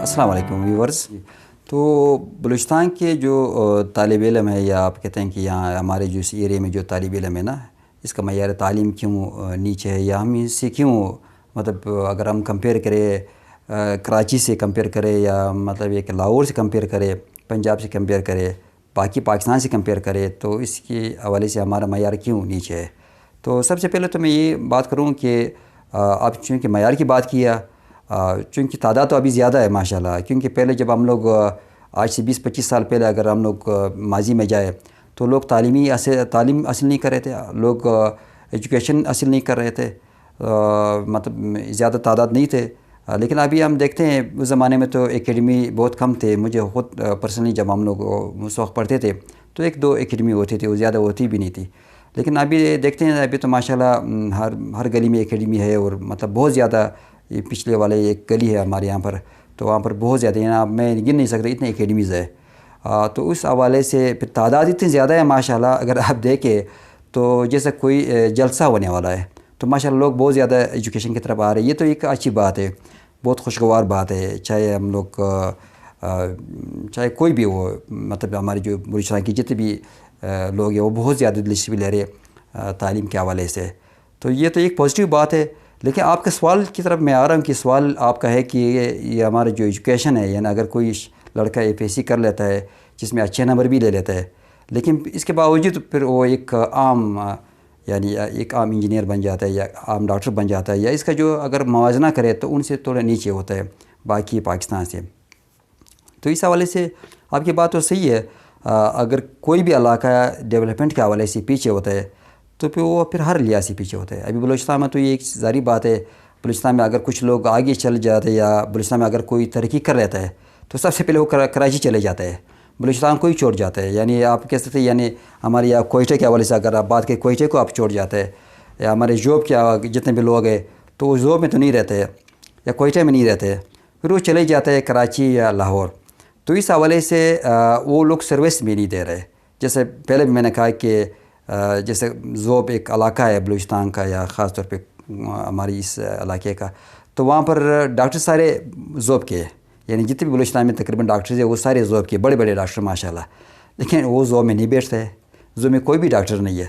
السلام علیکم ویورز. تو بلوچستان کے جو طالب علم ہے، یا آپ کہتے ہیں کہ یہاں ہمارے جو اس ایریا میں جو طالب علم ہے نا، اس کا معیار تعلیم کیوں نیچے ہے، یا ہم اس سے کیوں مطلب اگر ہم کمپیئر کریں کراچی سے کمپیئر کریں، یا مطلب ایک لاہور سے کمپیئر کرے، پنجاب سے کمپیئر کرے، باقی پاکستان سے کمپیئر کرے، تو اس کے حوالے سے ہمارا معیار کیوں نیچے ہے. تو سب سے پہلے تو میں یہ بات کروں کہ آپ چونکہ معیار کی بات کیا، چونکہ تعداد تو ابھی زیادہ ہے ماشاءاللہ، کیونکہ پہلے جب ہم لوگ آج سے 20-25 سال پہلے اگر ہم لوگ ماضی میں جائے تو لوگ تعلیم حاصل نہیں کر رہے تھے، لوگ ایجوکیشن حاصل نہیں کر رہے تھے، مطلب زیادہ تعداد نہیں تھے. لیکن ابھی ہم دیکھتے ہیں اس زمانے میں تو اکیڈمی بہت کم تھے. مجھے خود پرسنلی جب ہم لوگ اس وقت پڑھتے تھے تو 1-2 اکیڈمی ہوتی تھی، وہ زیادہ ہوتی بھی نہیں تھی. لیکن ابھی دیکھتے ہیں ابھی تو ماشاءاللہ ہر گلی میں اکیڈمی ہے، اور مطلب بہت زیادہ. یہ پچھلے والے ایک گلی ہے ہمارے یہاں پر، تو وہاں پر بہت زیادہ یعنی میں گن نہیں سکتا اتنے اکیڈمیز ہے. تو اس حوالے سے پھر تعداد اتنی زیادہ ہے ماشاءاللہ. اگر آپ دیکھیں تو جیسے کوئی جلسہ ہونے والا ہے تو ماشاءاللہ لوگ بہت زیادہ ایجوکیشن کی طرف آ رہے ہیں. یہ تو ایک اچھی بات ہے، بہت خوشگوار بات ہے. چاہے ہم لوگ چاہے کوئی بھی ہو، مطلب ہمارے جو بلوچستان کی جتنے بھی لوگ ہیں وہ بہت زیادہ دلچسپی لے رہے تعلیم کے حوالے سے. تو یہ تو ایک پازیٹیو بات ہے. لیکن آپ کے سوال کی طرف میں آ رہا ہوں کہ سوال آپ کا ہے کہ یہ ہمارا جو ایجوکیشن ہے، یعنی اگر کوئی لڑکا APSC کر لیتا ہے جس میں اچھے نمبر بھی لے لیتا ہے، لیکن اس کے باوجود پھر وہ ایک عام یعنی ایک عام انجینئر بن جاتا ہے یا عام ڈاکٹر بن جاتا ہے، یا اس کا جو اگر موازنہ کرے تو ان سے تھوڑا نیچے ہوتا ہے باقی پاکستان سے. تو اس حوالے سے آپ کی بات تو صحیح ہے. اگر کوئی بھی علاقہ ڈیولپمنٹ کے حوالے سے پیچھے ہوتا ہے تو پھر وہ ہر لحاظ سے پیچھے ہوتا ہے. ابھی بلوچستان میں تو یہ ایک ظاہری بات ہے، بلوچستان میں اگر کچھ لوگ آگے چل جاتے ہیں یا بلوچستان میں اگر کوئی ترقی کر لیتا ہے تو سب سے پہلے وہ کراچی چلے جاتا ہے، بلوچستان کو ہی چھوڑ جاتا ہے. یعنی آپ کہہ سکتے ہیں یعنی ہمارے یہاں کوئٹہ کے حوالے سے اگر آپ بات کریں، کوئٹہ کو آپ چھوڑ جاتے ہیں، یا ہمارے جوب کے جتنے بھی لوگ ہیں تو وہ جوب میں تو نہیں رہتے یا کوئٹہ میں نہیں رہتے، پھر وہ چلے جاتے ہیں کراچی یا لاہور. تو اس حوالے سے وہ لوگ سروس بھی نہیں دے رہے. جیسے پہلے بھی میں نے کہا کہ جیسے ذوب ایک علاقہ ہے بلوچستان کا، یا خاص طور پہ ہماری اس علاقے کا، تو وہاں پر ڈاکٹر سارے ذوب کے ہیں. یعنی جتنے بھی بلوچستان میں تقریباً ڈاکٹرز ہیں وہ سارے ذوب کے، بڑے بڑے ڈاکٹر ماشاءاللہ. لیکن وہ ذوب میں نہیں بیٹھتے، ذوب میں کوئی بھی ڈاکٹر نہیں ہے.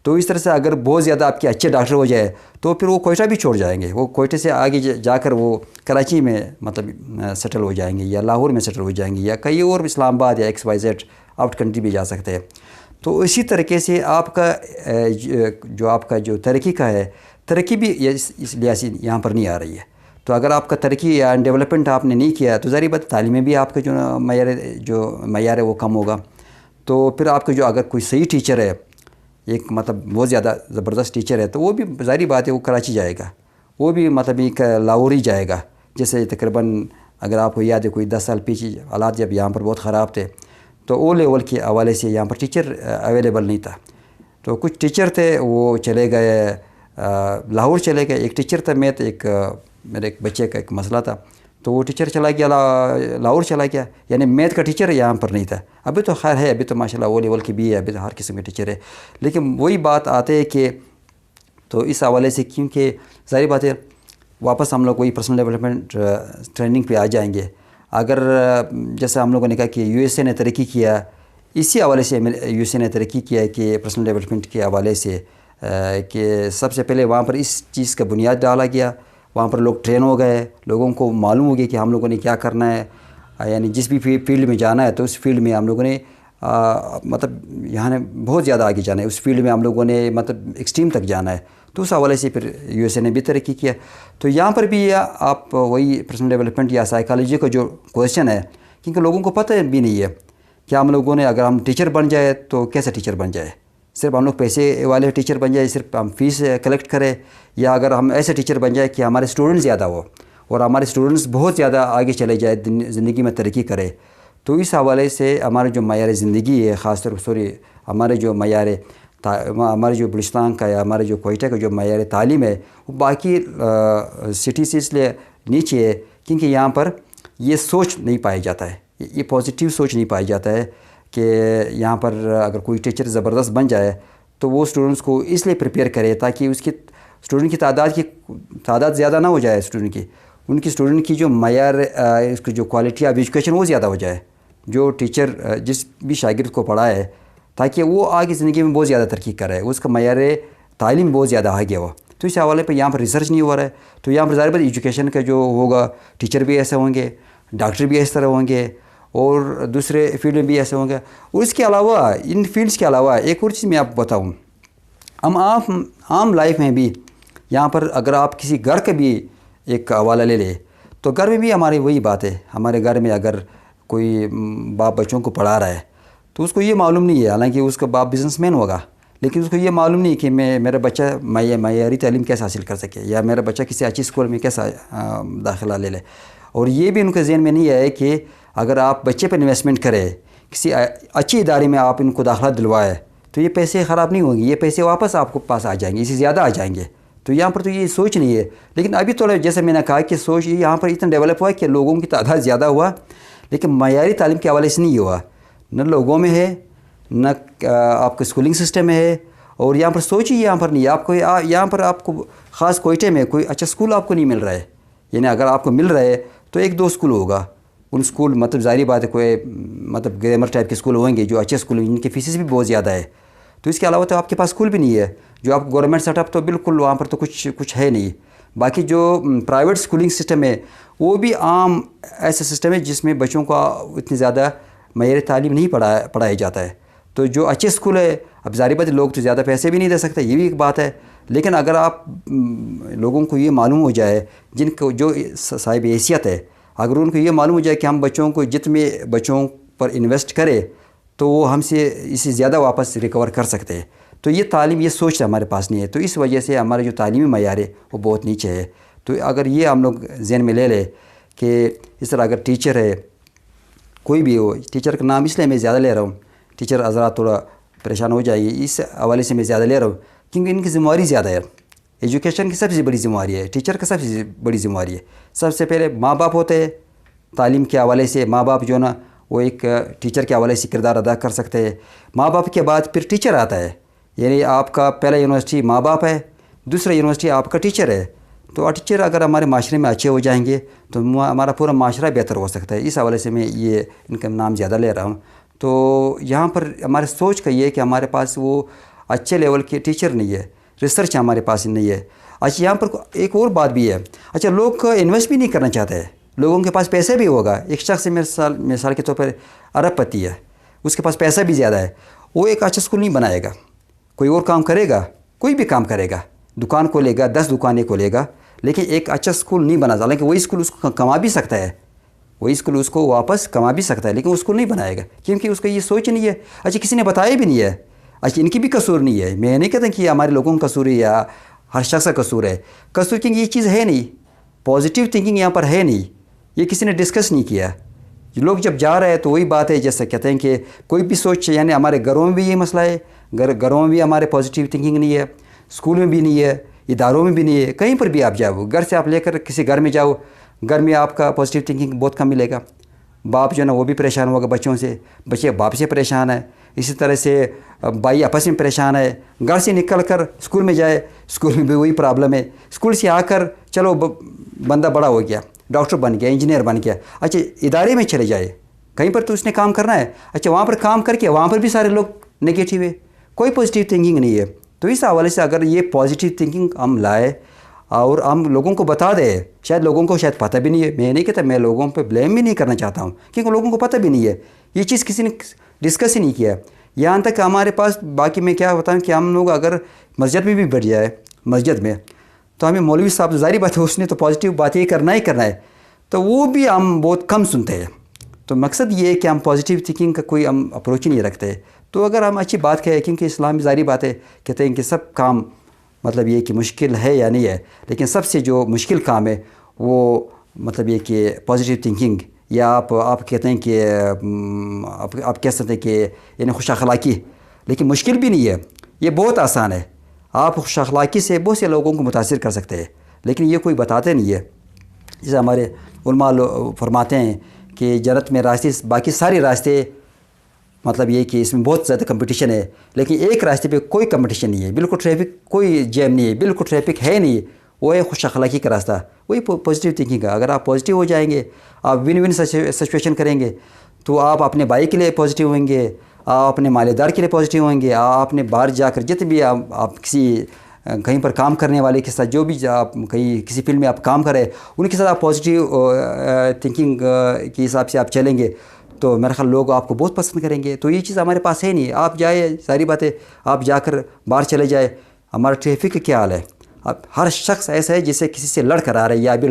تو اس طرح سے اگر بہت زیادہ آپ کے اچھے ڈاکٹر ہو جائے تو پھر وہ کوئٹہ بھی چھوڑ جائیں گے. وہ کوئٹہ سے آگے جا کر وہ کراچی میں مطلب سیٹل ہو جائیں گے، یا لاہور میں سیٹل ہو جائیں گے، یا کئی اور اسلام آباد یا XYZ آؤٹ کنٹری بھی جا سکتے ہیں. تو اسی طریقے سے آپ کا آپ کا جو ترقی کا ہے، ترقی بھی اس لحاظ سے یہاں پر نہیں آ رہی ہے. تو اگر آپ کا ترقی یا ڈیولپمنٹ آپ نے نہیں کیا تو ظاہر بات تعلیم میں بھی آپ کا جو معیار ہے وہ کم ہوگا. تو پھر آپ کا جو اگر کوئی صحیح ٹیچر ہے، ایک مطلب بہت زیادہ زبردست ٹیچر ہے، تو وہ بھی ظاہری بات ہے وہ کراچی جائے گا، وہ بھی مطلب ایک لاہور ہی جائے گا. جیسے تقریباً اگر آپ کو یاد ہے کوئی 10 سال پیچھے حالات جب یہاں پر بہت خراب تھے تو او لیول کے حوالے سے یہاں پر ٹیچر اویلیبل نہیں تھا. تو کچھ ٹیچر تھے وہ چلے گئے لاہور چلے گئے. ایک ٹیچر تھا میتھ، میرے ایک بچے کا ایک مسئلہ تھا، تو وہ ٹیچر چلا گیا لاہور چلا گیا. یعنی میتھ کا ٹیچر یہاں پر نہیں تھا. ابھی تو خیر ہے، ابھی تو ماشاءاللہ وہ لیول کی بھی ہے، ابھی تو ہر قسم کے ٹیچر ہے. لیکن وہی بات آتے ہے کہ تو اس حوالے سے کیونکہ ظاہری بات ہے واپس ہم لوگ وہی پرسنل ڈیولپمنٹ ٹریننگ پہ آ جائیں گے. اگر جیسے ہم لوگوں نے کہا کہ USA نے ترقی کیا، اسی حوالے سے USA نے ترقی کیا ہے کہ پرسنل ڈیولپمنٹ کے حوالے سے کہ سب سے پہلے وہاں پر اس چیز کا بنیاد ڈالا گیا. وہاں پر لوگ ٹرین ہو گئے، لوگوں کو معلوم ہو گیا کہ ہم لوگوں نے کیا کرنا ہے. یعنی جس بھی فیلڈ میں جانا ہے تو اس فیلڈ میں ہم لوگوں نے مطلب یہاں نے بہت زیادہ آگے جانا ہے، اس فیلڈ میں ہم لوگوں نے مطلب ایکسٹریم تک جانا ہے. تو اس حوالے سے پھر USA نے بھی ترقی کیا. تو یہاں پر بھی آپ وہی پرسنل ڈیولپمنٹ یا سائیکالوجی کا جو کویشچن ہے، کیونکہ لوگوں کو پتہ بھی نہیں ہے کہ ہم لوگوں نے اگر ہم ٹیچر بن جائے تو کیسے ٹیچر بن جائے. صرف ہم لوگ پیسے والے ٹیچر بن جائے، صرف ہم فیس کلیکٹ کریں، یا اگر ہم ایسے ٹیچر بن جائے کہ ہمارے اسٹوڈنٹ زیادہ ہو اور ہمارے اسٹوڈنٹس بہت زیادہ آگے چلے جائے، زندگی میں ترقی کرے. تو اس حوالے سے ہمارے جو معیار زندگی ہے، خاص طور پر ہمارے جو ہمارے جو بلوچستان کا یا ہمارے جو کوئٹہ کا جو معیار تعلیم ہے وہ باقی سٹی سے اس لیے نیچے ہے کیونکہ یہاں پر یہ سوچ نہیں پایا جاتا ہے، یہ پازیٹیو سوچ نہیں پایا جاتا ہے کہ یہاں پر اگر کوئی ٹیچر زبردست بن جائے تو وہ اسٹوڈنٹس کو اس لیے پریپیئر کرے تاکہ اس کی اسٹوڈنٹ کی تعداد زیادہ نہ ہو جائے اسٹوڈنٹ کی، ان کی اسٹوڈنٹ کی جو معیار اس کی جو کوالٹی آف ایجوکیشن وہ زیادہ ہو جائے, جو ٹیچر جس بھی شاگرد کو پڑھائے, تاکہ وہ آگے زندگی میں بہت زیادہ ترقی کرے, اس کا معیار تعلیم بہت زیادہ آگے ہو. تو اس حوالے پہ یہاں پر ریسرچ نہیں ہو رہا ہے. تو یہاں پر ظاہر بات ایجوکیشن کا جو ہوگا, ٹیچر بھی ایسے ہوں گے, ڈاکٹر بھی اس طرح ہوں گے, اور دوسرے فیلڈ میں بھی ایسے ہوں گے. اور اس کے علاوہ ان فیلڈس کے علاوہ ایک اور چیز میں آپ کو بتاؤں, ہم عام لائف میں بھی یہاں پر اگر آپ کسی گھر کا بھی ایک حوالہ لے لیں تو گھر میں بھی ہماری وہی بات ہے. ہمارے گھر میں اگر کوئی باپ بچوں کو پڑھا رہا ہے تو اس کو یہ معلوم نہیں ہے, حالانکہ اس کا باپ بزنس مین ہوگا, لیکن اس کو یہ معلوم نہیں کہ میرا بچہ معیاری تعلیم کیسے حاصل کر سکے, یا میرا بچہ کسی اچھی اسکول میں کیسا داخلہ لے لے. اور یہ بھی ان کے ذہن میں نہیں ہے کہ اگر آپ بچے پر انویسٹمنٹ کرے, کسی اچھی ادارے میں آپ ان کو داخلہ دلوائے, تو یہ پیسے خراب نہیں ہوں گے, یہ پیسے واپس آپ کو پاس آ جائیں گے, اس سے زیادہ آ جائیں گے. تو یہاں پر تو یہ سوچ نہیں ہے. لیکن ابھی تو جیسے میں نے کہا کہ سوچ یہاں پر اتنا ڈیولپ ہوا کہ لوگوں کی تعداد زیادہ ہوا, لیکن معیاری تعلیم کے حوالے سے نہیں ہوا. نہ لوگوں میں ہے, نہ آپ کا اسکولنگ سسٹم میں ہے, اور یہاں پر سوچ ہی یہاں پر نہیں ہے. آپ کو یہاں پر آپ کو خاص کوئٹے میں کوئی اچھا اسکول آپ کو نہیں مل رہا ہے. یعنی اگر آپ کو مل رہا ہے تو 1-2 اسکول ہوگا. ان اسکول مطلب ظاہری بات ہے کوئی مطلب گرامر ٹائپ کے اسکول ہوں گے جو اچھے اسکول ہیں, جن کی فیسز بھی بہت زیادہ ہے. تو اس کے علاوہ تو آپ کے پاس اسکول بھی نہیں ہے. جو آپ گورنمنٹ سیٹ اپ تو بالکل وہاں پر تو کچھ ہے نہیں. باقی جو پرائیویٹ اسکولنگ سسٹم ہے وہ بھی عام ایسا سسٹم ہے جس میں بچوں کو اتنی زیادہ معیاری تعلیم نہیں پڑھایا جاتا ہے. تو جو اچھے اسکول ہے, اب ظاہر بات لوگ تو زیادہ پیسے بھی نہیں دے سکتے, یہ بھی ایک بات ہے. لیکن اگر آپ لوگوں کو یہ معلوم ہو جائے, جن کو جو صاحب حیثیت ہے, اگر ان کو یہ معلوم ہو جائے کہ ہم بچوں کو جتنے بچوں پر انویسٹ کرے تو وہ ہم سے اس سے زیادہ واپس ریکور کر سکتے ہیں. تو یہ تعلیم, یہ سوچ ہمارے پاس نہیں ہے. تو اس وجہ سے ہمارے جو تعلیمی معیار ہے وہ بہت نیچے ہے. تو اگر یہ ہم لوگ ذہن میں لے لیں کہ اس طرح اگر ٹیچر ہے, کوئی بھی ہو, ٹیچر کا نام اس لیے میں زیادہ لے رہا ہوں, ٹیچر حضرات تھوڑا پریشان ہو جائے گی, اس حوالے سے میں زیادہ لے رہا ہوں کیونکہ ان کی ذمہ داری زیادہ ہے. ایجوکیشن کی سب سے بڑی ذمہ داری ہے, ٹیچر کا سب سے بڑی ذمہ داری ہے. سب سے پہلے ماں باپ ہوتے ہیں. تعلیم کے حوالے سے ماں باپ جو نا وہ ایک ٹیچر کے حوالے سے کردار ادا کر سکتے ہیں. ماں باپ کے بعد پھر ٹیچر آتا ہے. یعنی آپ کا پہلا یونیورسٹی ماں باپ ہے, دوسرا یونیورسٹی آپ کا ٹیچر ہے. تو ٹیچر اگر ہمارے معاشرے میں اچھے ہو جائیں گے تو ہمارا پورا معاشرہ بہتر ہو سکتا ہے. اس حوالے سے میں یہ ان کا نام زیادہ لے رہا ہوں. تو یہاں پر ہمارے سوچ کا یہ ہے کہ ہمارے پاس وہ اچھے لیول کے ٹیچر نہیں ہے, ریسرچ ہمارے پاس نہیں ہے. اچھا یہاں پر ایک اور بات بھی ہے, اچھا لوگ انویسٹ بھی نہیں کرنا چاہتے ہیں. لوگوں کے پاس پیسے بھی ہوگا. ایک شخص مثال کے طور پر ارب پتی ہے, اس کے پاس پیسہ بھی زیادہ ہے, وہ ایک اچھا اسکول نہیں بنائے گا. کوئی اور کام کرے گا, کوئی بھی کام کرے گا, دکان کو لے گا, 10 دکانیں کو لے گا, لیکن ایک اچھا اسکول نہیں بنا. حالانکہ وہی اسکول اس کو کما بھی سکتا ہے, وہی اسکول اس کو واپس کما بھی سکتا ہے, لیکن وہ اسکول نہیں بنائے گا کیونکہ اس کا یہ سوچ نہیں ہے. اچھا کسی نے بتایا بھی نہیں ہے. اچھا ان کی بھی قصور نہیں ہے, میں نہیں کہتا کہ ہمارے لوگوں کا قصور ہے یا ہر شخص کا قصور ہے. قصور کیونکہ یہ چیز ہے نہیں, پازیٹیو تھنکنگ یہاں پر ہے نہیں, یہ کسی نے ڈسکس نہیں کیا. لوگ جب جا رہے ہیں تو وہی بات ہے جیسے کہتے ہیں کہ کوئی بھی سوچ, یعنی ہمارے گھروں میں بھی یہ مسئلہ ہے, گھروں میں بھی ہمارے پازیٹیو تھنکنگ نہیں ہے, اسکول میں بھی نہیں ہے, اداروں میں بھی نہیں ہے, کہیں پر بھی آپ جاؤ, گھر سے آپ لے کر کسی گھر میں جاؤ, گھر میں آپ کا پازیٹیو تھنکنگ بہت کم ملے گا. باپ جو ہے نا وہ بھی پریشان ہوگا بچوں سے, بچے باپ سے پریشان ہے, اسی طرح سے بھائی آپس میں پریشان ہے. گھر سے نکل کر اسکول میں جائے, اسکول میں بھی وہی پرابلم ہے. اسکول سے آ کر چلو بندہ بڑا ہو گیا, ڈاکٹر بن گیا, انجینئر بن گیا, اچھا ادارے میں چلے جائے, کہیں پر تو اس نے کام کرنا ہے. اچھا وہاں پر کام کر کے وہاں پر بھی سارے لوگ نگیٹیو ہے, کوئی پازیٹیو تھنکنگ نہیں ہے. تو اس حوالے سے اگر یہ پازیٹیو تھنکنگ ہم لائے اور ہم لوگوں کو بتا دیں, شاید لوگوں کو شاید پتہ بھی نہیں ہے. میں نہیں کہتا, میں لوگوں پہ بلیم بھی نہیں کرنا چاہتا ہوں کیونکہ لوگوں کو پتہ بھی نہیں ہے, یہ چیز کسی نے ڈسکس ہی نہیں کیا. یہاں تک ہمارے پاس باقی میں کیا بتاؤں کہ ہم لوگ اگر مسجد میں بھی بیٹھ جائے, مسجد میں تو ہمیں مولوی صاحب ظاہری بات ہے اس نے تو پازیٹیو بات یہ کرنا ہی کرنا ہے, تو وہ بھی ہم بہت کم سنتے ہیں. تو مقصد یہ ہے کہ ہم پازیٹیو تھنکنگ کا کوئی ہم اپروچ ہی نہیں رکھتے. تو اگر ہم اچھی بات کہیں, کیونکہ اسلام ظاہری بات ہے کہتے ہیں کہ سب کام مطلب یہ کہ مشکل ہے یا نہیں ہے, لیکن سب سے جو مشکل کام ہے وہ مطلب یہ کہ پازیٹیو تھنکنگ, یا آپ کہتے ہیں کہ آپ کہہ سکتے ہیں کہ یعنی خوش اخلاقی. لیکن مشکل بھی نہیں ہے, یہ بہت آسان ہے. آپ خوش اخلاقی سے بہت سے لوگوں کو متاثر کر سکتے ہیں, لیکن یہ کوئی بتاتے نہیں ہے. جیسے ہمارے علماء فرماتے ہیں کہ جنت میں راستے باقی سارے راستے مطلب یہ کہ اس میں بہت زیادہ کمپٹیشن ہے, لیکن ایک راستے پہ کوئی کمپٹیشن نہیں ہے, بالکل ٹریفک کوئی جیم نہیں ہے, بالکل ٹریفک ہے نہیں, وہ ہے خوش اخلاقی کا راستہ، وہی پازیٹیو تھنکنگ کا. اگر آپ پازیٹیو ہو جائیں گے، آپ ون ون سچویشن کریں گے، تو آپ اپنے بھائی کے لیے پازیٹیو ہوئیں گے، آپ اپنے مالے دار کے لیے پازیٹیو ہوئیں گے، آپ اپنے باہر جا کر جتنے بھی آپ کسی کہیں پر کام کرنے والے کے ساتھ، جو بھی آپ کہیں کسی فیلڈ میں آپ کام کریں ان کے ساتھ آپ پازیٹیو تھنکنگ کے حساب سے آپ چلیں گے تو میرا خیال لوگ آپ کو بہت پسند کریں گے. تو یہ چیز ہمارے پاس ہے نہیں. آپ جائے، ساری بات ہے، آپ جا کر باہر چلے جائے، ہمارا ٹریفک کا کیا حال ہے؟ اب ہر شخص ایسا ہے جسے کسی سے لڑ کر آ رہا ہے یا ابھی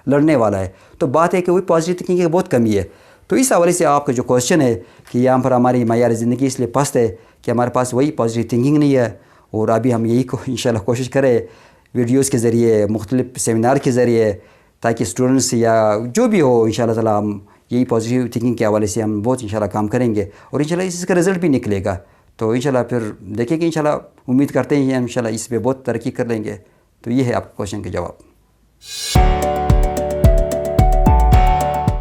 لڑنے والا ہے. تو بات ہے کہ وہی پازیٹیو تھنکنگ کی بہت کمی ہے. تو اس حوالے سے آپ کا جو کوشچن ہے کہ یہاں پر ہماری معیار زندگی اس لیے پست ہے کہ ہمارے پاس وہی پازیٹیو تھنکنگ نہیں ہے. اور ابھی ہم یہی انشاءاللہ کوشش کریں ویڈیوز کے ذریعے، مختلف سیمینار کے ذریعے، تاکہ اسٹوڈنٹس یا جو بھی ہو انشاءاللہ تعالیٰ ہم یہی پازیٹیو تھنکنگ کے حوالے سے ہم بہت انشاءاللہ کام کریں گے اور انشاءاللہ اس کا رزلٹ بھی نکلے گا. تو انشاءاللہ پھر دیکھیں گے، انشاءاللہ امید کرتے ہیں انشاءاللہ اس پہ بہت ترقی کر لیں گے. تو یہ ہے آپ کے کوشچن کا جواب.